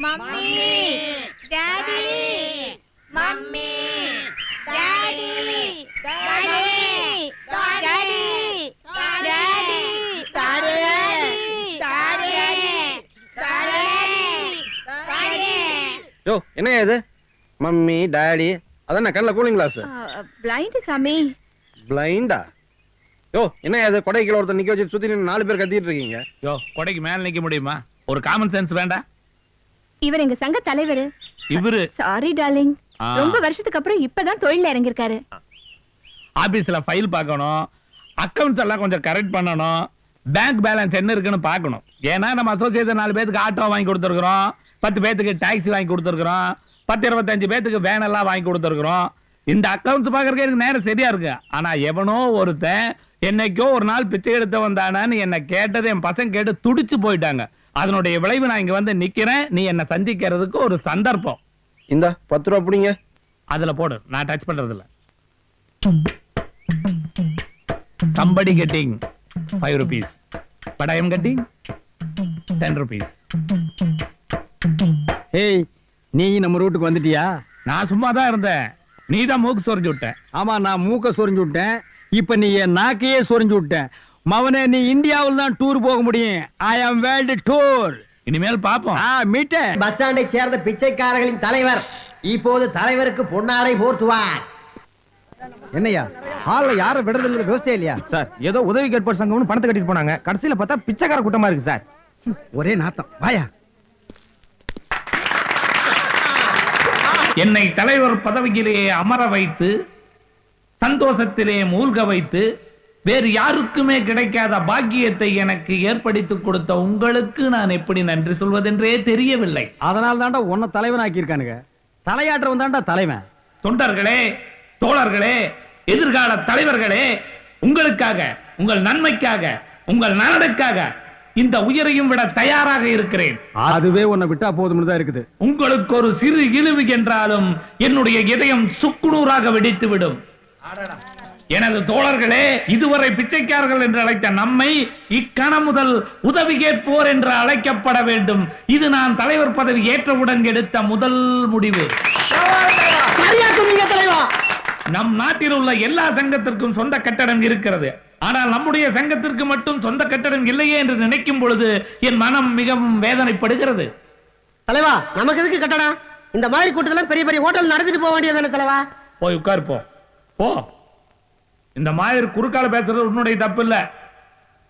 Mummy daddy mummy daddy daddy daddy daddy yo என்ன இது mummy daddy அதான் கண்ணில் கூலிங் கிளாஸ் பிளைண்ட் சாமி பிளைண்டா யோ என்ன இது கொடைக்குள்ள ஒருத்தர் நிக்க வச்சு சுத்தி நின்னு 4 பேர் கத்திட்டு இருக்கீங்க யோ கொடைக்கு மேல நிக்க முடியுமா? ஒரு காமன் சென்ஸ் வேண்டாம்? இவர் எங்க சங்க தலைவர். இவரு சாரி டார்லிங், ரொம்ப வருஷத்துக்கு அப்புறம் இப்பதான் தொழில இறங்கிருக்காரு. ஆபீஸ்ல ஃபைல் பார்க்கணும், அக்கவுண்ட்ஸ் எல்லாம் கொஞ்சம் கரெக்ட் பண்ணணும், பேங்க் பேலன்ஸ் என்ன இருக்குன்னு பார்க்கணும். ஏன்னா நம்ம அசோசியேஷன் 4 பேருக்கு ஆட்டோ வாங்கி கொடுத்துருக்கோம், 10 பேருக்கு டாக்ஸி வாங்கி கொடுத்துருக்கோம், 10-25 பேருக்கு வேன் எல்லாம் வாங்கி கொடுத்துருக்கோம். இந்த அக்கவுண்ட்ஸ் பாக்குறதுக்கு எனக்கு நேரம் சரியா இருக்கு. ஆனா எவனோ ஒருத்தன் என்னைக்கோ ஒரு நாள் பிச்சை எடுத்து வந்தானு என்ன கேட்டது என் பசங்க கேட்டு துடிச்சு போயிட்டாங்க. அதனுடைய விளைவு நான் இங்க வந்து நிக்கிறேன். நீ என்ன சந்திக்கிறதுக்கு ஒரு சந்தர்ப்பம். இந்த 10 ரூபா பிடிங்க. அதுல போடு, நான் டச் பண்றது இல்ல. somebody getting 5 rupees but I am getting 10 rupees. ஏய், நீ நம்ம ரூட்டுக்கு வந்துட்டியா? நான் சும்மா தான் இருந்தேன், நீ தான் மூக்கு சொரிஞ்சு விட்ட. ஆமா, நான் மூக்க சொரிஞ்சு விட்டேன். இப்ப நீ என் நாக்கையே சொரிஞ்சு விட்டேன். மவனே, நீ இந்தியாவில் தான் டூர் போக முடியும். ஐ ஆம் வேர்ல்ட் டூர். இனிமேல் பாப்போம். மீட்ட பஸ் ஸ்டாண்டை சேர்ந்த பிச்சைக்காரர்களின் தலைவர் இப்போது தலைவருக்கு பொன்னாடை போர்த்துவார். என்னையா ஹால்ல யார விடுறதுங்கிற விவசாயம் இல்லையா சார்? ஏதோ உதவி கேட்போர் சங்கம்னு பணத்தை கட்டிட்டு போனாங்க, கடைசியில பார்த்தா பிச்சைக்கார கூட்டமா இருக்கு சார். ஒரே நாத்தம். வாயா. என்னை தலைவர் பதவியிலே அமர வைத்து சந்தோஷத்திலே மூழ்க வைத்து வேறு யாருக்குமே கிடைக்காத பாக்கியத்தை எனக்கு ஏற்படுத்திக் கொடுத்த உங்களுக்கு நான் எப்படி நன்றி சொல்வதென்றே தெரியவில்லை. அதனால தாண்டா உன்னை தலைவன் ஆக்கியிருக்கானுங்க. தலையாற்றவன் தாண்டா தலைவன். தொண்டர்களே, தோழர்களே, எதிர்கால தலைவர்களே, உங்களுக்காக, உங்கள் நன்மைக்காக, உங்கள் நலனுக்காக இந்த உயிரையும் விட தயாராக இருக்கிறேன். அதுவே உன்னை விட்டா போதும்னு தான் இருக்குது. உங்களுக்கு ஒரு சிறு இழிவு என்றாலும் என்னுடைய இதயம் சுக்குநூறாக வெடித்து விடும். எனது தோழர்களே, இதுவரை பிச்சைக்காரர்கள் என்று அழைத்த நம்மை இக்கணம் முதல் உதவி கேட்போர் என்று அழைக்கப்பட வேண்டும். இது நான் தலைவர் பதவி ஏற்றவுடன் எடுத்த முதல் முடிவு. நம் நாட்டில் உள்ள எல்லா சங்கத்திற்கும் சொந்த கட்டடம் இருக்கிறது. ஆனால் நம்முடைய சங்கத்திற்கு மட்டும் சொந்த கட்டடம் இல்லையே என்று நினைக்கும் பொழுது என் மனம் மிகவும் வேதனைப்படுகிறது. தலைவா, நமக்கு எதுக்கு கட்டடம்? இந்த மாதிரி கூட்டத்துல பெரிய பெரிய ஹோட்டல் நடத்திட்டு போக வேண்டியதானே தலைவா? போய் உட்கார் போ. இந்த மாதிரி குறுக்கால பேசுறது உன்னுடைய தப்பு இல்ல,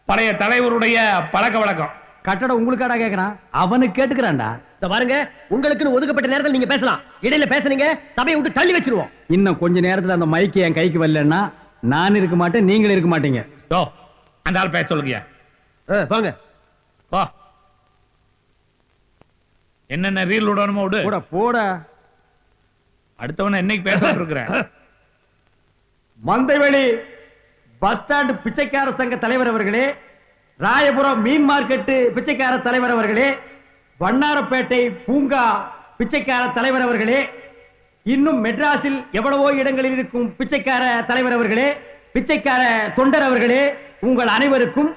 பழைய தலைவருடைய பழக்க வழக்கம். கட்டடம் உங்களுக்காடா கேக்குறான், அவனுக்கு கேட்டுக்கிறான்டா. இந்த பாருங்க, உங்களுக்குன்னு ஒதுக்கப்பட்ட நேரத்தில் நீங்க பேசலாம். இடையில பேசுனீங்க, சபையை விட்டு தள்ளி வச்சிருவோம். இன்னும் கொஞ்ச நேரத்துல அந்த மைக்கு என் கைக்கு வரலன்னா நான் இருக்க மாட்டேன், நீங்களும் இருக்க மாட்டீங்க. அந்த ஆள் பேச சொல்லுங்க. வாங்க. என்னென்ன ரீல் விடணுமோ விடு. போட அடுத்தவன என்னைக்கு பேசிட்டு இருக்கிறேன். மந்தைவெளி பஸ் ஸ்டாண்ட் பிச்சைக்கார சங்க தலைவர் அவர்களே, ராயபுரம் மீன் மார்க்கெட் பிச்சைக்கார தலைவர் அவர்களே, வண்ணாரப்பேட்டை பூங்கா பிச்சைக்கார தலைவர் அவர்களே, இன்னும் மெட்ராஸில் எவ்வளவோ இடங்களில் இருக்கும் பிச்சைக்கார தலைவர் அவர்களே, பிச்சைக்கார தொண்டர் அவர்களே, உங்கள் அனைவருக்கும்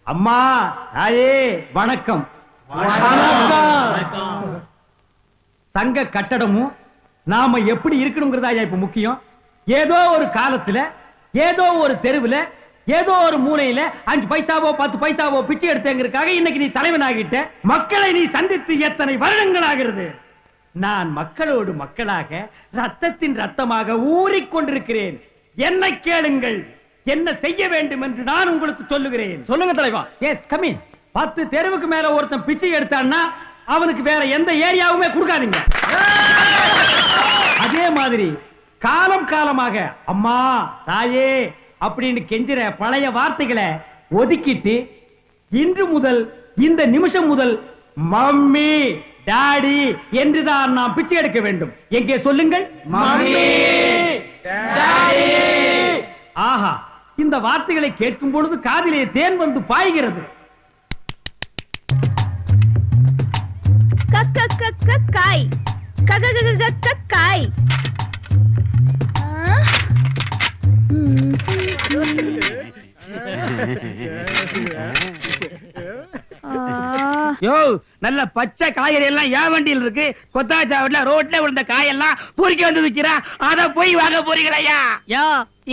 அம்மா தாயே வணக்கம். சங்க கட்டடமும் நாம எப்படி இருக்கணுங்கிறதா இப்ப முக்கியம். ஏதோ ஒரு காலத்துல, ஏதோ ஒரு தெருவுல, ஏதோ ஒரு மூலையில 5 பைசாவோ 10 பைசாவோ பிச்சை எடுத்தேங்கிறதுக்காக இன்னைக்கு நீ தலைவன் ஆகிட்ட. மக்களை நீ சந்தித்து எத்தனை வருடங்கள் ஆகிறது. நான் மக்களோடு மக்களாக, ரத்தத்தின் ரத்தமாக ஊறிக்கொண்டிருக்கிறேன். என்னை கேளுங்கள், என்ன செய்ய வேண்டும் என்று நான் உங்களுக்கு சொல்லுகிறேன். சொல்லுங்க தலைவா. S, come in. 10 தெருவுக்கு மேல ஒருத்தன் பிச்சை எடுத்தான்னா அவனுக்கு வேற எந்த ஏரியாவுமே கொடுக்காதீங்க. அதே மாதிரி காலம் காலமாக அம்மா தாயே அப்படின்னு கெஞ்சிற பழைய வார்த்தைகளை ஒதுக்கிட்டு இன்று முதல், இந்த நிமிஷம் முதல் மம்மி டாடி என்றுதான் நாம் பிச்சை எடுக்க வேண்டும். எங்கே சொல்லுங்கள்? Mummy daddy. ஆஹா, இந்த வார்த்தைகளை கேட்கும் பொழுது காதிலே தேன் வந்து பாய்கிறது. காய் காய். யோ நல்ல பச்சை காய்கறி எல்லாம் என் வண்டியில் இருக்கு. கொத்தாச்சாவட்ல ரோட்ல விழுந்த காயெல்லாம் பொறுக்கி வந்து விக்கிறா. அத போய் வாங்க போறீங்களா? யோ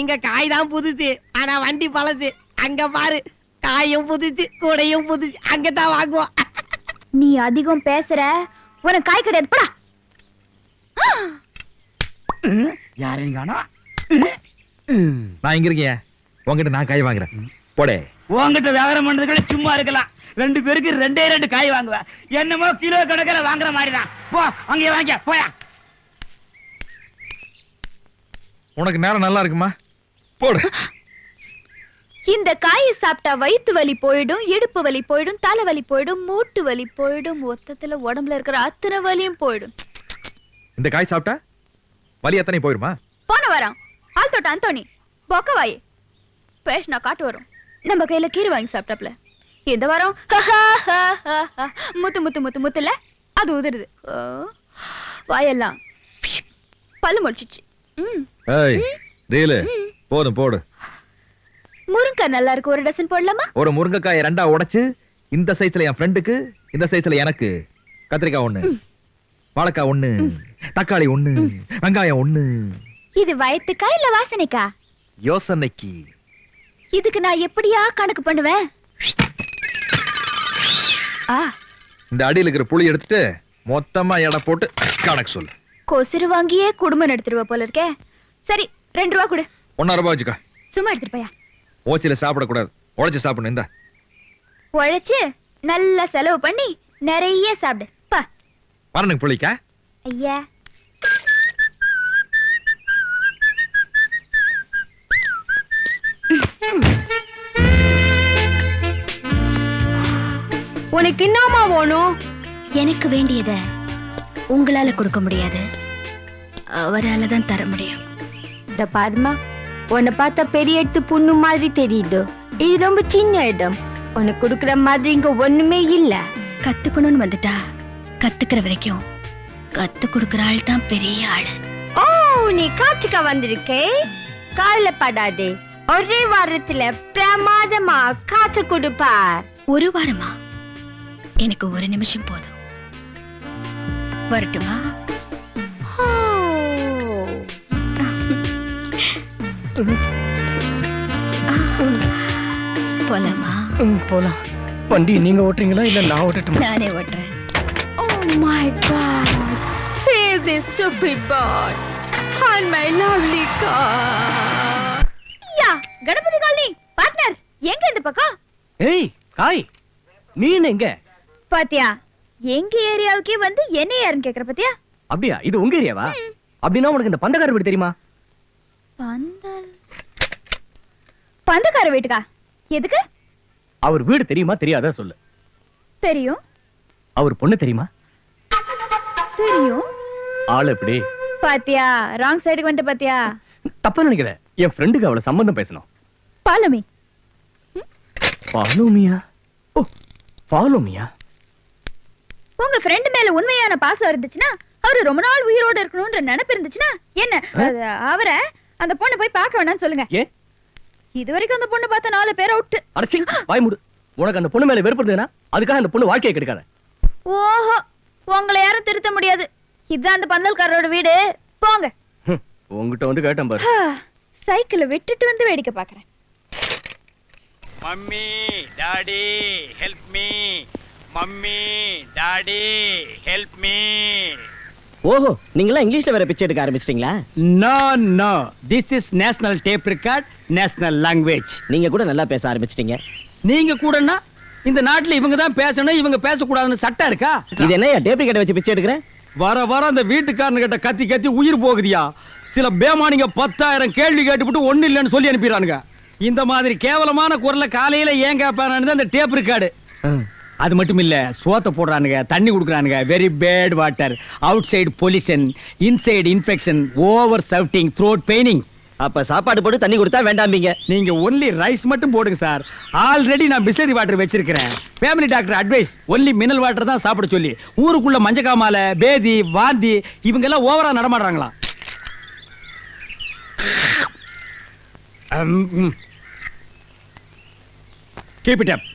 இங்க காய் தான் புதுசு, ஆனா வண்டி பழசு. அங்க பாரு, காயும் புதுசு, கூடையும் புதுசு. அங்கதான் வாங்குவோம். நீ அதிகம் பேசுற, உனக்கு காய் கிடையாது போடா. யாரையும் காணோம். நான் இங்க இருக்கேன், உங்ககிட்ட நான் காய் வாங்குறேன். போடே. உங்ககிட்ட வியாபாரம் பண்றதுக்குள்ள சும்மா இருக்கலாம். 2 பேருக்கு 2 காய் வாங்குவேன். என்னமோ கிலோ கணக்கில் வாங்குற மாதிரிதான். போ அங்கே வாங்க போயா. உனக்கு நேரம் நல்லா இருக்குமா? போடு. இந்த காயை சாப்பிட்டா வயித்து வலி போயிடும், இடுப்பு வலி போயிடும், தலை வலி போயிடும், மூட்டு வலி போயிடும், மொத்தத்துல உடம்புல இருக்கிற அத்தனை வலியும் போயிடும். இந்த காய் சாப்பிட்டா வலி எத்தனை போயிருமா? போன வாரம் ஆள் தொட்ட அந்தோணி பொக்கவாயே பேஷனா காட்டு வரும், நம்ம கையில கீரை வாங்கி சாப்பிட்டாப்ல. இந்த வாரம் முத்து முத்து முத்து முத்துல அது உதிருது. வாயெல்லாம் பல்லு முடிச்சிச்சு. ஏய் ரீலு போதும் போடு. முருங்கக்காய் நல்லா இருக்கு, ஒரு டசன் போடலாமா? ஒரு முருங்கைக்காயை 2ஆ உடைச்சு இந்த சைஸ்ல என் ஃப்ரெண்டுக்கு, இந்த சைஸ்ல எனக்கு. கத்திரிக்காய் 1, வாழைக்காய் 1, தக்காளி 1, வெங்காயம் 1. இது வயத்துக்கா இல்ல வாசனைக்கா? யோசனைக்கு. இதுக்கு நான் எப்படியா கணக்கு பண்ணுவேன்? இந்த அடியில் இருக்கிற புளி எடுத்துட்டு மொத்தமா எடை போட்டு கணக்கு சொல்லு. கொசுறு வாங்கியே குடும்பம் நடத்திடுவ போல இருக்கே. சரி 2 ரூபா கொடு. 1.5 ரூபாய் வச்சுக்கா. சும்மா எடுத்துட்டு போயா. ஓச்சில சாப்பிடக்கூடாது, உழைச்சு சாப்பிடணும். இந்த உழைச்சு நல்லா செலவு பண்ணி நிறைய சாப்பிடு பா. வரணுக்கு புளிக்கா. ஐயா உனக்கு என்னமா வேணும்? எனக்கு வேண்டியத உங்களால கொடுக்க முடியாது, அவரால தான் தர முடியும். இந்த பாருமா, உன்னை பார்த்தா பெரிய இடத்து புண்ணு மாதிரி தெரியுது. இது ரொம்ப சின்ன இடம். உனக்கு கொடுக்குற மாதிரி இங்க ஒண்ணுமே இல்ல. கத்துக்கணும்னு வந்துட்டா கத்துக்கிற வரைக்கும் கத்து கொடுக்கிற ஆள் தான் பெரிய ஆளு. ஓ, நீ காட்சிக்கா வந்திருக்கே. கால படாதே, ஒரே வாரத்துல பிரமாதமா காத்து கொடுப்பார். 1 வாரமா? எனக்கு 1 நிமிஷம் போதும். வரட்டுமா? போலாமா? போலாம். வண்டி நீங்க ஓட்டுறீங்களா இல்ல நான் ஓட்டட்டுமா? நானே ஓட்டுறேன். Oh my God! Save this stupid boy on my lovely car. Yeah, Ganapathi colony partner, எங்க இந்த பக்கம்? ஏய் காய், மீன் எங்க? பாத்தியா, எங்க ஏரியாவுக்கே வந்து என்ன யாருன்னு கேக்குற பாத்தியா? அப்படியா? இது உங்க ஏரியாவா? அப்படின்னா உனக்கு இந்த பந்தக்கார வீடு தெரியுமா? பந்தல் பந்தக்கார வீட்டுக்கா? எதுக்கு? அவர் வீடு தெரியுமா தெரியாதா சொல்லு. தெரியும். அவர் பொண்ணு தெரியுமா? தெரியும். ஆளு எப்படி? பாத்தியா, ராங் சைடுக்கு வந்து பாத்தியா? தப்பா நினைக்கிற. என் ஃப்ரெண்டுக்கு அவளை சம்பந்தம் பேசணும். பாலமி. பாலோமியா? ஓ, பாலோமியா? உங்க ஃப்ரெண்ட் மேல உண்மையான பாசம் இருந்துச்சுன்னா, அவரு ரொம்ப நாள் உயிரோட இருக்கணும்ன்ற நினைப்பு இருந்துச்சுன்னா என்ன, அவரை அந்த பொண்ணு போய் பார்க்க வேணாம்னு சொல்லுங்க. ஏ, இதுவரைக்கும் அந்த பொண்ணு பார்த்த 4 பேர் அவுட். அடச்சி வாய் மூடு. உனக்கு அந்த பொண்ணு மேல வெறுப்பு இருந்ததுன்னா அதுக்காக அந்த பொண்ணு வாழ்க்கையை கெடுக்காத. ஓஹோ, உங்களை யாரும் திருத்த முடியாது. இதுதான் அந்த பந்தல்காரரோட வீடு. போங்க. உங்ககிட்ட வந்து கேட்டேன் பாரு. சைக்கிளை விட்டுட்டு வந்து வேடிக்கை பாக்குறேன். Mummy daddy help me, mummy daddy help me. ஓஹோ, நீங்களா இங்கிலீஷ்ல வேற பிச்சை எடுக்க ஆரம்பிச்சிட்டீங்களா? No no, this is national tape record, national language. நீங்க கூட நல்லா பேச ஆரம்பிச்சிட்டீங்க. நீங்க கூடனா இந்த நாட்டுல இவங்க தான் பேசணும், இவங்க பேசக்கூடாதுன்னு சட்டம் இருக்கா? இது என்ன டேப் ரெக்கார்ட் வச்சு பிச்சை எடுக்கிறேன்? வர வர அந்த வீட்டுக்காரனு கிட்ட கத்தி கத்தி உயிர் போகுதியா. சில பேமானிங்க 10,000 கேள்வி கேட்டுவிட்டு ஒண்ணு இல்லைன்னு சொல்லி அனுப்பிடுறானுங்க. இந்த மாதிரி கேவலமான குரல்ல காலையில ஏன் கேட்பானு அந்த டேப் ரெக்கார்டு. அது மட்டும் இல்ல, சோத்த போடுறானுங்க, தண்ணி குடுக்குறானுங்க. Very bad water, outside pollution, inside infection, over shouting, throat paining. அப்ப சாப்பாடு போட்டு தண்ணி கொடுத்தா வேண்டாம்பீங்க. நீங்க ஒன்லி ரைஸ் மட்டும் போடுங்க சார். ஆல்ரெடி நான் பிஸ்லரி வாட்டர் வச்சிருக்கிறேன். Family doctor advice only mineral water தான் சாப்பிட சொல்லி. ஊருக்குள்ள மஞ்சக்காமால, பேதி, வாந்தி இவங்க எல்லாம் ஓவரா நடமாடுறாங்களா. Keep it up.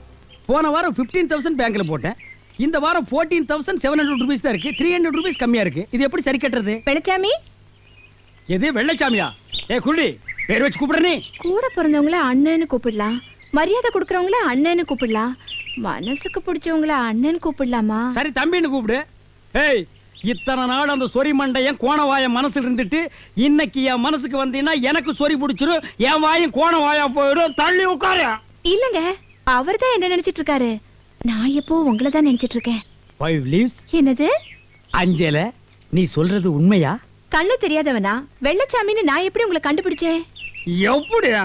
போன வாரம் 15,000 பேங்க்ல போட்டேன். இந்த வாரம் 14,700 ரூபீஸ் தான் இருக்கு. 300 ரூபீஸ் கம்மியா இருக்கு. இது எப்படி சரி கட்டுறது? வெள்ளச்சாமி, எது வெள்ளச்சாமியா? குள்ளி பேர் வச்சு கூப்பிடுற நீ. கூட பிறந்தவங்கள அண்ணன்னு கூப்பிடலாம், மரியாதை கொடுக்கறவங்கள அண்ணன்னு கூப்பிடலாம், மனசுக்கு பிடிச்சவங்கள அண்ணன் கூப்பிடலாமா? சரி தம்பின்னு கூப்பிடு. ஏய், இத்தனை நாள் அந்த சொறி மண்டையன் கோணவாய மனசுல இருந்துட்டு இன்னைக்கு என் மனசுக்கு வந்தீங்கன்னா எனக்கு சொறி பிடிச்சிரும், என் வாயும் கோணவாயா போயிடும். தள்ளி உட்காரு. இல்லங்க, அவர்தான் என்ன நினைச்சிட்டு இருக்காரு. நான் எப்போ உங்களை தான் நினைச்சிட்டு இருக்கேன். 5 leaves. என்னது? அஞ்சல, நீ சொல்றது உண்மையா? கண்ணு தெரியாதவனா? வெள்ளச்சாமின்னு நான் எப்படி உங்களை கண்டுபிடிச்சேன்? எப்படியா?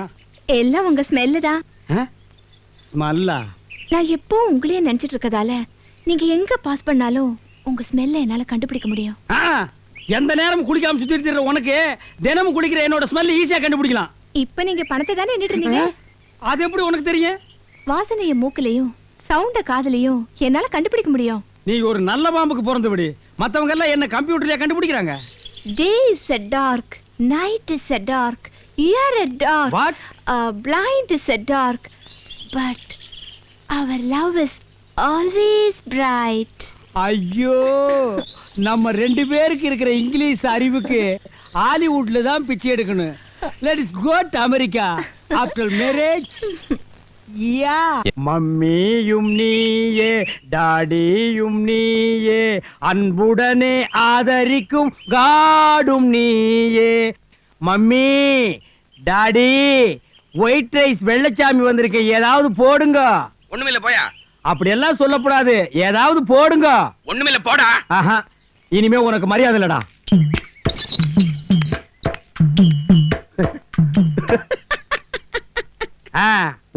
எல்லாம் உங்க ஸ்மெல்லு தான். ஸ்மெல்லா? நான் எப்போ உங்களையே நினைச்சிட்டு இருக்கதால நீங்க எங்க பாஸ் பண்ணாலும் உங்க ஸ்மெல்ல என்னால கண்டுபிடிக்க முடியும். எந்த நேரமும் குளிக்காம சுத்திட்டு இருக்க உனக்கு தினமும் குளிக்கிற என்னோட ஸ்மெல் ஈஸியா கண்டுபிடிக்கலாம். இப்ப நீங்க பணத்தை தானே எண்ணிட்டு இருந்தீங்க. அது எப்படி உனக்கு தெரியும்? வாசனைய மூக்குலயும் சவுண்ட காதுலயும் என்னால கண்டுபிடிக்க முடியும். நீ ஒரு நல்ல பாம்புக்கு பிறந்து விடு. மத்தவங்க எல்லாம் என்ன கம்ப்யூட்டர்லயே கண்டுபிடிக்கிறாங்க. Day is a dark, night is a dark, you're a dark, What? Blind is a dark, but our love is always bright. ஐயோ, நம்ம 2 பேருக்கு இருக்கிற இங்கிலீஷ் அறிவுக்கு ஹாலிவுட்ல தான் பிச்சை எடுக்கணும். Let's go to America after marriage. Yeah, மம்மியும் நீயே டாடியும் நீயே, அன்புடனே ஆதரிக்கும் காடும் நீயே. Mummy, daddy, white rice Vellachami வந்திருக்க, ஏதாவது போடுங்க. ஒண்ணுமில்ல போயா. அப்படி எல்லாம் சொல்லக்கூடாது, ஏதாவது போடுங்க. ஒண்ணுமில்ல போடா. ஆஹா, இனிமே உனக்கு மரியாதை இல்லடா.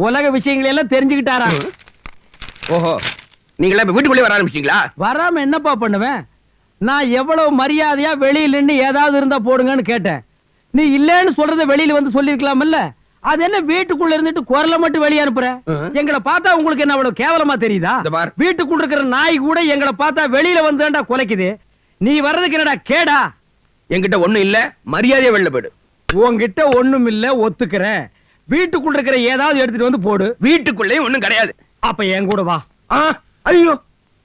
உலக விஷயங்களை எல்லாம் தெரிஞ்சுக்கிட்டாரா? ஓஹோ, நீங்களா இப்ப வீட்டுக்குள்ளே வர ஆரம்பிச்சீங்களா? வராம என்னப்பா பண்ணுவேன்? நான் எவ்வளவு மரியாதையா வெளியில நின்னு ஏதாவது இருந்தா போடுங்கன்னு கேட்டேன். நீ இல்லன்னு சொல்றத வெளியில வந்து சொல்லிருக்கலாம்ல. அது என்ன வீட்டுக்குள்ள இருந்துட்டு குரலை மட்டும் வெளியே அனுப்புற? எங்களை பார்த்தா உங்களுக்கு என்ன அவ்வளவு கேவலமா தெரியுதா? வீட்டுக்குள்ள இருக்கிற நாய் கூட எங்களை பார்த்தா வெளியில வந்துடா குலைக்குது. நீ வர்றதுக்கு என்னடா கேடா? என்கிட்ட ஒண்ணும் இல்ல, மரியாதையா வெளில போயிடு. உன்கிட்ட ஒண்ணும் இல்ல, ஒத்துக்கிறேன். வீட்டுக்குள்ள இருக்கிற ஏதாவது எடுத்துட்டு வந்து போடு. வீட்டுக்குள்ளேயும் ஒண்ணும் கிடையாது. அப்ப என் கூட வா. ஐயோ,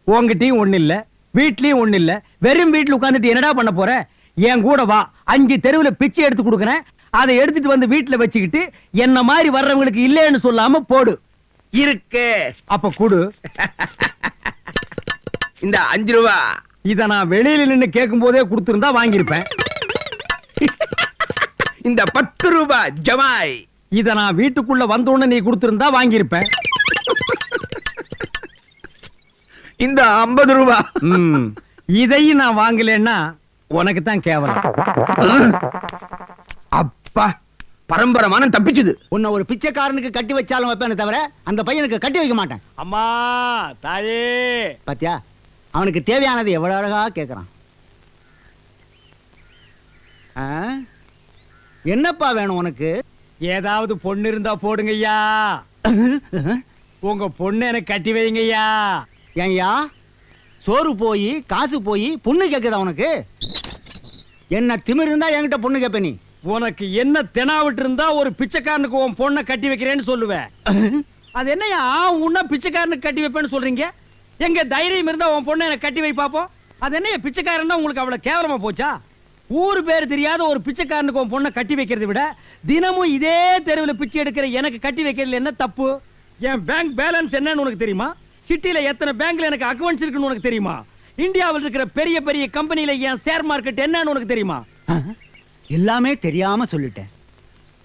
உன்கிட்டயும் ஒண்ணு இல்ல, வீட்லயும் ஒண்ணு இல்ல, வெறும் வீட்டுல உட்கார்ந்துட்டு என்னடா பண்ண போற? என் கூட வா. 5 தெருவுல பிச்சை எடுத்து கொடுக்கறேன். அதை எடுத்துட்டு வந்து வீட்டுல வச்சுக்கிட்டு என்ன மாதிரி வர்றவங்களுக்கு இல்லன்னு சொல்லாம போடு. இருக்கு. அப்ப குடு. இந்த 5 ரூபா. இத நான் வெளியில நின்னு கேட்கும் போதே கொடுத்திருந்தா வாங்கியிருப்பேன். இந்த 10 ரூபா ஜமாய். இத நான் வீட்டுக்குள்ள வந்தோன்னு நீ கொடுத்திருந்தா வாங்கியிருப்பேன். இந்த 50 ரூபா. இதையும் நான் வாங்கலன்னா உனக்கு தான் கேவலம். அப்பா, பரம்பரமான தப்பிச்சுது. உன்னை ஒரு பிச்சைக்காரனுக்கு கட்டி வச்சாலும் வைப்பேனே தவிர அந்த பையனுக்கு கட்டி வைக்க மாட்டேன். அம்மா தாயே, பாத்தியா, அவனுக்கு தேவையானது எவ்வளவு அழகா கேக்குறான். என்னப்பா வேணும் உனக்கு? ஏதாவது பொண்ணு இருந்தா போடுங்கய்யா. உங்க பொண்ணு எனக்கு கட்டி வைங்கய்யா. ஏன்யா, சோறு போய் காசு போய் பொண்ணு கேக்குதா உனக்கு? என்ன திமிர் இருந்தா என்கிட்ட பொண்ணு கேப்ப நீ? உனக்கு என்ன தெனாவிட்டு இருந்தா ஒரு பிச்சைக்காரனுக்கு உன் பொண்ணை கட்டி வைக்கிறேன்னு சொல்லுவேன். அது என்னையா உன்ன பிச்சைக்காரனுக்கு கட்டி வைப்பேன்னு சொல்றீங்க? எங்க தைரியம் இருந்தா உன் பொண்ணை எனக்கு கட்டி வை பாப்போம். அது என்ன பிச்சைக்காரன் உங்களுக்கு அவ்வளவு கேவலமா போச்சா? ஊரு பேர் தெரியாத ஒரு பிச்சைக்காரனுக்கு உன் பொண்ணை கட்டி வைக்கிறதை விட தினமும் இதே தெருவில் பிச்சை எடுக்கிற எனக்கு கட்டி வைக்கிறதுல என்ன தப்பு? என் பேங்க் பேலன்ஸ் என்னன்னு உனக்கு தெரியுமா? சிட்டில எத்தனை பேங்க்ல எனக்கு அக்கவுண்ட்ஸ் இருக்குன்னு உனக்கு தெரியுமா? இந்தியாவில் இருக்கிற பெரிய பெரிய கம்பெனில என் ஷேர் மார்க்கெட் என்னன்னு உனக்கு தெரியுமா? எல்லாமே தெரியாம சொல்லிட்டேன்.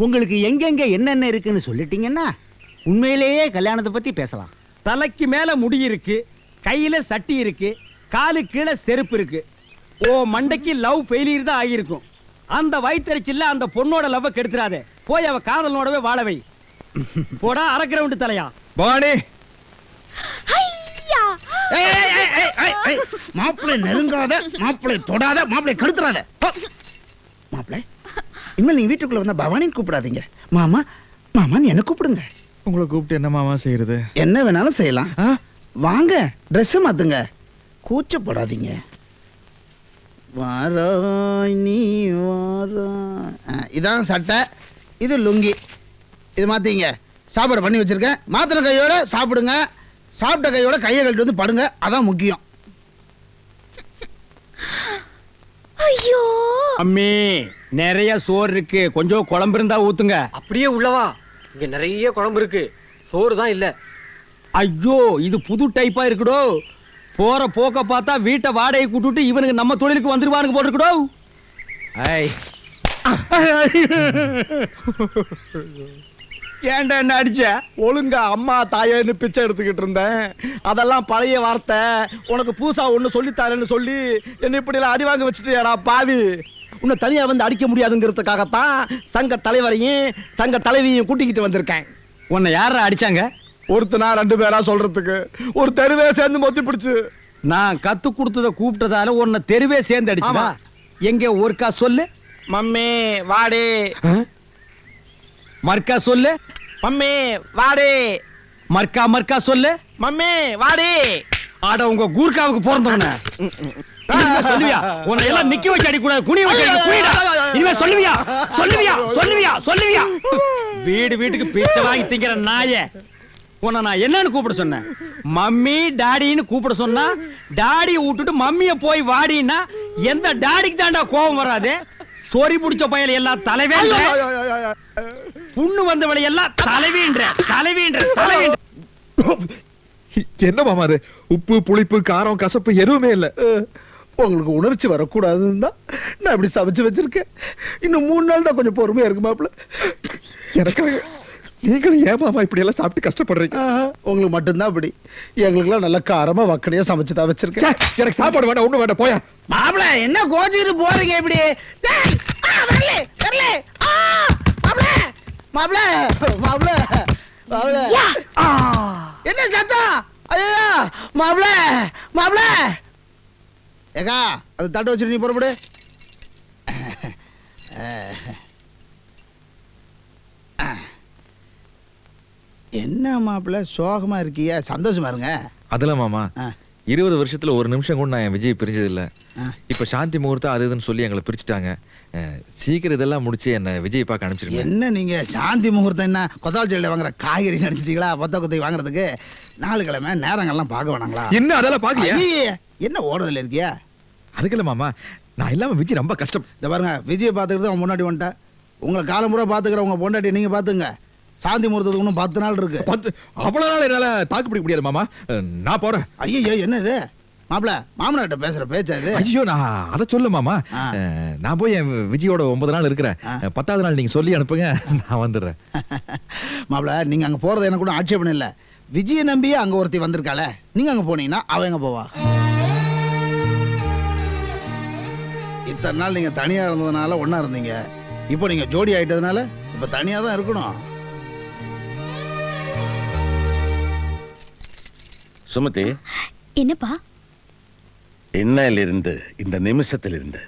உங்களுக்கு எங்கெங்க என்னென்ன இருக்குன்னு சொல்லிட்டீங்கன்னா உண்மையிலேயே கல்யாணத்தை பத்தி பேசலாம். தலைக்கு மேல முடி இருக்கு, கையில சட்டி இருக்கு, காலு கீழே செருப்பு இருக்கு. ஓ மண்டைக்கு லவ் ஃபெயிலியர் தான் ஆகியிருக்கும். அந்த வயிற்றுச்சில்ல அந்த பொண்ணோட லவ் கெடுத்துறாதே. போய் அவ காதலனோடவே வாழவை. போடா அரக்கிரவுண்டு தலையா. பாணி, மாப்பிளை நெருங்காத, மாப்பிளை தொடாத, மாப்பிளை கெடுத்துறாத. மாப்பிளை, இனிமேல் நீங்க வீட்டுக்குள்ள வந்தா பவானின்னு கூப்பிடாதீங்க. மாமா மாமான்னு என்ன கூப்பிடுங்க. உங்களை கூப்பிட்டு என்ன மாமா செய்யறது? என்ன வேணாலும் செய்யலாம். வாங்க, ட்ரெஸ் மாத்துங்க, கூச்சப்படாதீங்க. வாராய் நீ வாராய். இதான் சட்டை, இது லுங்கி. இது மாத்தீங்க. சாப்பாடு பண்ணி வச்சிருக்கேன். மாத்திர கையோட சாப்பிடுங்க. சாப்பிட்ட கையோட கையை கழட்டி வந்து படுங்க, அதான் முக்கியம். ஐயோ அம்மி நிறைய சோறு இருக்கு, கொஞ்சம் குழம்பு இருந்தா ஊத்துங்க. அப்படியே உள்ளவா, இங்க நிறைய குழம்பு இருக்கு, சோறு தான் இல்ல. ஐயோ இது புது டைப்பா இருக்குடோ. போற போக்க பார்த்தா வீட்டை வாடகை கூட்டுட்டு இவனுக்கு நம்ம தொழிலுக்கு வந்துருவானுங்க போட்டுருக்குடோ. ஏன்டா என்ன அடிச்ச? ஒழுங்கா அம்மா தாயன்னு பிச்சை எடுத்துக்கிட்டு இருந்தேன். அதெல்லாம் பழைய வார்த்தை. உனக்கு பூசா ஒண்ணு சொல்லித்தாரேன்னு சொல்லி என்ன இப்படி எல்லாம் அடி வாங்க வச்சுட்டியாடா பாவி. உன்னை தனியா வந்து அடிக்க முடியாதுங்கிறதுக்காகத்தான் சங்க தலைவரையும் சங்க தலைவியையும் கூட்டிக்கிட்டு வந்திருக்கேன். உன்னை யாரா அடிச்சாங்க? ஒருத்தனா 2 பேரா சொல்றதுக்கு ஒரு தெருவே சேர்ந்து மொத்தி பிடிச்சு. நான் கத்து கொடுத்தத கூப்பிட்டதால உன்னை தெருவே சேர்ந்து அடிச்சா? எங்க ஒருக்கா சொல்லு. மம்மி வாடி. மர்க்கா சொல்லு. மம்மி வாடி. மர்க்கா மர்க்கா சொல்லு. மம்மி வாடி. ஆட உங்க கூர்க்காவுக்கு பிறந்தவன சொல்லுவியா? உன்னை எல்லாம் நிக்க வச்சு அடி கூடாது, குனிய வச்சு அடி. குனிடா. இனிமே சொல்லுவியா? சொல்லுவியா? சொல்லுவியா? சொல்லுவியா? வீடு வீட்டுக்கு பிச்சை வாங்கி திங்கிற நாயே, உன்னை நான் என்னன்னு கூப்பிட சொன்னேன்? மம்மி டாடின்னு கூப்பிட சொன்னா டாடி விட்டுட்டு மம்மிய போய் வாடின்னா எந்த டாடிக்கு தாண்டா கோபம் வராது? சொறி புடிச்ச பயல எல்லாம் தலைவேன்ற, புண்ணு வந்தவளை எல்லாம் தலைவீன்ற தலைவீன்ற தலைவீன்ற. என்ன மாமா அது? உப்பு புளிப்பு காரம் கசப்பு எதுவுமே இல்ல. உங்களுக்கு உணர்ச்சி வரக்கூடாதுன்னு தான் நான் இப்படி சமைச்சு வச்சிருக்கேன். இன்னும் 3 நாள் தான் கொஞ்சம் பொறுமையா இருக்கு மாப்பிள்ள. எனக்காக நீங்களும் ஏன் மாமா இப்படி எல்லாம் சாப்பிட்டு கஷ்டப்படுறீங்க? உங்களுக்கு மட்டும்தான் அப்படி, எங்களுக்குலாம் நல்ல காரமா வக்கடையா சமைச்சு தான் வச்சிருக்கேன். எனக்கு சாப்பாடு வேண்டாம், ஒண்ணு வேண்டாம், போயா. மாப்பிள என்ன கோச்சிக்கிட்டு போறீங்க இப்படி? மாப்பிள மாப்பிள மாப்பிள என்ன சத்தம்? ஐயோ மாப்பிள மாப்பிள. ஏகா அது தட்டு வச்சிரு, நீ புறப்படு. என்ன மாப்பிள சோகமா இருக்கியா? சந்தோஷமா இருங்க. அதெல்லாம் மாமா 20 வருஷத்துல ஒரு நிமிஷம் கூட நான் என் விஜய் பிரிஞ்சது இல்ல. இப்ப சாந்தி முகூர்த்தம் அது இதுன்னு சொல்லி எங்களை பிரிச்சுட்டாங்க. சீக்கிரம் இதெல்லாம் முடிச்சு என்ன விஜய் பார்க்க அனுப்பிச்சிருங்க. என்ன நீங்க சாந்தி முகூர்த்தம் என்ன கொத்தால் ஜெயில வாங்குற காய்கறி நினைச்சிட்டீங்களா? கொத்த கொத்தை வாங்குறதுக்கு 4 கிழமை நேரங்கள்லாம் பார்க்க வேணாங்களா? என்ன அதெல்லாம் பாக்கலையா? என்ன ஓடுதல் இருக்கியா? அதுக்கு இல்ல மாமா, நான் இல்லாம விஜய் ரொம்ப கஷ்டம். இந்த பாருங்க, விஜய் பாத்துக்கிறது அவன் முன்னாடி வந்துட்டேன். உங்களை காலமுறை பாத்துக்கிற உங்க பொண்டாட்டி நீங்க பாத்துங்க. சாந்தி முகூர்த்தத்துக்கு இன்னும் 10 நாள் இருக்கு. அவ்வளவு நாள் என்னால தாக்கு பிடிக்க முடியாது மாமா, நான் போறேன். ஐயோ என்ன இது மாப்பிள, மாமனார்ட்ட பேசுற பேச்சா இது? ஐயோ நான் அதை சொல்ல மாமா. நான் போய் என் விஜயோட 9 நாள் இருக்கிறேன். 10வது நாள் நீங்க சொல்லி அனுப்புங்க, நான் வந்துடுறேன். மாப்பிள நீங்க அங்க போறது எனக்கு கூட ஆட்சேபணம் இல்ல. விஜய நம்பியே அங்க ஒருத்தி வந்திருக்காள, நீங்க அங்க போனீங்கன்னா அவ எங்க போவா? இத்தனை நாள் நீங்க தனியா இருந்ததுனால ஒன்னா இருந்தீங்க, இப்போ நீங்க ஜோடி ஆயிட்டதுனால இப்ப தனியா தான் இருக்கணும். சுமதி, என்னப்பா? இன்னையிலிருந்து இந்த நிமிஷத்திலிருந்து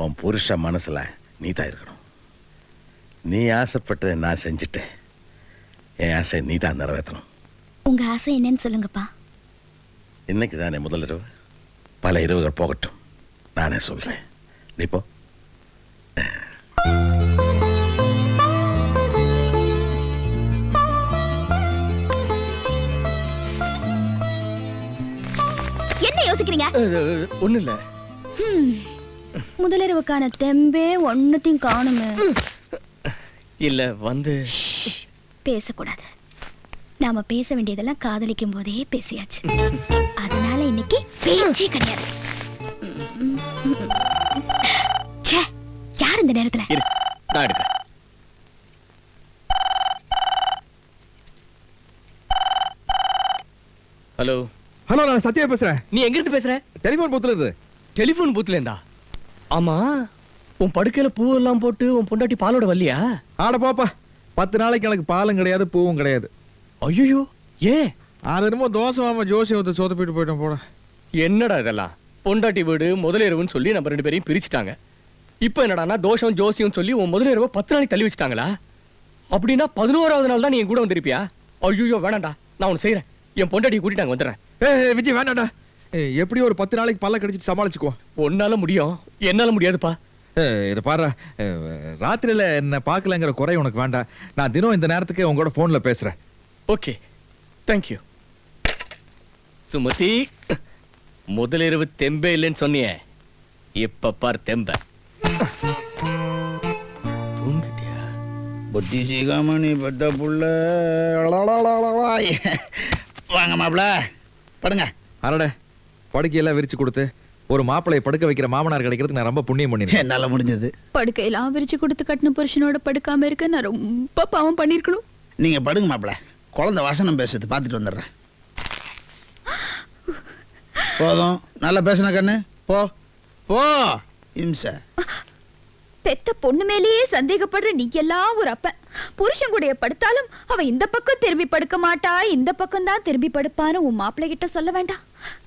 உன் புருஷ மனசுல நீ தான் இருக்கணும். நீ ஆசைப்பட்டதை நான் செஞ்சுட்டேன். என் ஆசை நீ தான் நிறைவேற்றணும். உங்க ஆசை என்னன்னு சொல்லுங்கப்பா. இன்னைக்கு தானே முதல் இரவு, பல இரவுகள் போகட்டும், நானே சொல்றேன். நீ போ. என்ன யோசிக்கிறீங்க? ஒண்ணு இல்ல. முதலிரவுக்கான தெம்பே ஒண்ணுத்தையும் காணுமே. இல்ல வந்து பேசக்கூடாது. நாம பேச வேண்டியதெல்லாம் காதலிக்கும் போதே பேசியாச்சு. அதனால இன்னைக்கு பேச்சே கிடையாது. ச்சே, யார் இந்த நேரத்துல? நான் எடுக்க. ஹலோ ஹலோ, நான் சத்யா பேசுறேன். நீ எங்க இருந்து பேசுற? டெலிபோன் பூத்துல இருந்து. டெலிபோன் பூத்துல இருந்தா? ஆமா, உன் படுக்கையில பூ எல்லாம் போட்டு உன் பொண்டாட்டி பாலோட வரலையா? ஆட பாப்பா, 10 நாளைக்கு எனக்கு பாலும் கிடையாது பூவும் கிடையாது. ஐயோ ஏன்? அது என்னமோ தோசை மாமா ஜோசியத்தை சொதப்பிட்டு போயிட்டோம் போட. என்னடா இதெல்லாம்? பொண்டாட்டி வீடு முதலிரவுன்னு சொல்லி நம்ம 2 பேரையும் பிரிச்சுட்டாங்க. இப்ப என்னடானா தோஷம் ஜோசியம் சொல்லி உன் முதலிரவை 10 நாளைக்கு தள்ளி வச்சுட்டாங்களா? அப்படின்னா 11வது நாள் தான் நீ கூட வந்திருப்பியா? ஐயோ வேணாண்டா, நான் ஒன்னு செய்யறேன். என் பொண்டாட்டி கூட்டிட்டாங்க, வந்துடுறேன். விஜய் வேண்டாடா, எப்படி ஒரு 10 நாளைக்கு பல்ல கடிச்சிட்டு சமாளிச்சுக்கோ. உன்னால முடியும், என்னால முடியாதுப்பா. இத பாரு, ராத்திரியில என்ன பாக்கலங்கிற குறை உனக்கு வேண்டாம். நான் தினம் இந்த நேரத்துக்கு உங்களோட போன்ல பேசுறேன். Okay, thank you. சுமதி, முதலிரவு தெம்பே இல்லைன்னு சொன்னியே, இப்ப பார் தெம்ப. தூங்கிட்டியா? புத்தி சீகாமணி பெத்த புள்ள. வாங்க மாப்பிள, படுங்க. அரட படுக்கையெல்லாம் விரிச்சு கொடுத்து ஒரு மாப்பிளைய படுக்க வைக்கிற மாமனார் கிடைக்கிறதுக்கு நான் ரொம்ப புண்ணியம் பண்ணிருக்கேன். என்னால முடிஞ்சது. படுக்கையெல்லாம் விரிச்சு கொடுத்து கட்டின புருஷனோட படுக்காம இருக்க நான் ரொம்ப பாவம் பண்ணிருக்கணும். நீங்க படுங்க மாப்பிள, குழந்தை வாசனம் பேசுறது பார்த்துட்டு வந்துடுறேன். போதும், நல்லா பேசுன கண்ணு. போ போ. இம்ச பெத்த பொண்ணு மேலேயே சந்தேகப்படுற நீ எல்லாம் ஒரு அப்ப. புருஷன் கூடைய படுத்தாலும் அவ இந்த பக்கம் திரும்பி படுக்க மாட்டா, இந்த பக்கம் தான் திரும்பி படுப்பான்னு உன் மாப்பிள்ளை கிட்ட சொல்ல வேண்டாம்.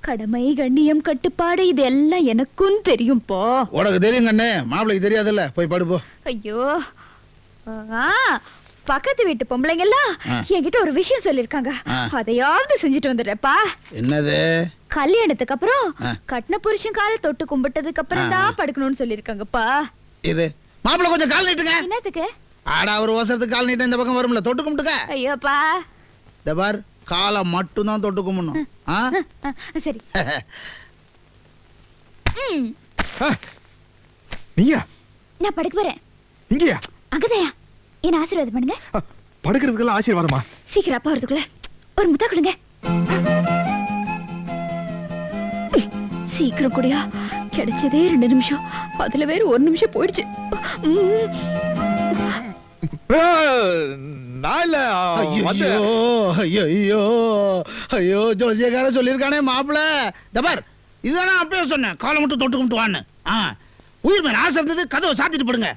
கடமை, கண்ணியம், கட்டுப்பாடு இது எல்லாம் எனக்கும் தெரியும். போ. உனக்கு தெரியும் கண்ணு, மாப்பிள்ளைக்கு தெரியாதுல்ல. போய் படுப்போ. ஐயோ, பக்கத்து வீட்டு பொம்பளைங்க எல்லாம் என்கிட்ட ஒரு விஷயம் சொல்லிருக்காங்க. அதையாவது செஞ்சுட்டு வந்துடுறப்பா. என்னது? கல்யாணத்துக்கு அப்புறம் கட்டின புருஷன் காலை தொட்டு கும்பிட்டதுக்கு அப்புறம் தான் படுக்கணும்னு சொல்லிருக்காங்கப்பா. இது மாப்பிள்ளை கொஞ்சம் கால் நீட்டுங்க. என்னத்துக்கு? ஆடா, ஒரு அவசரத்துக்கு கால் நீட்ட இந்த பக்கம் வரும்ல, தொட்டு கும்பிட்டுக்க. ஐயோப்பா, இந்த பார், காலை மட்டும் தான் தொட்டு கும்பிடணும். சரி. நீயா? நான் படுக்க போறேன். இங்கயா? அங்கதையா? என்ன ஆசீர்வாதம் பண்ணுங்க. படுக்கிறதுக்கெல்லாம் ஆசீர்வாதமா? சீக்கிரம் அப்பா வரதுக்குள்ள ஒரு முத்தா கொடுங்க. சீக்கிரம் கூடியா, கிடைச்சதே 2 நிமிஷம், அதுல வேற 1 நிமிஷம் போயிடுச்சு. ஐயோ ஐயோ ஐயோ ஐயோ, ஜோசியக்கார சொல்லியிருக்கானே மாப்பிள்ள. தபார், இதுதானே அப்பயே சொன்னேன், காலை மட்டும் தொட்டு கும்பிட்டு வான்னு. உயிர் மேல ஆசை இருந்தது, கதவை சாத்திட்டு போடுங்க.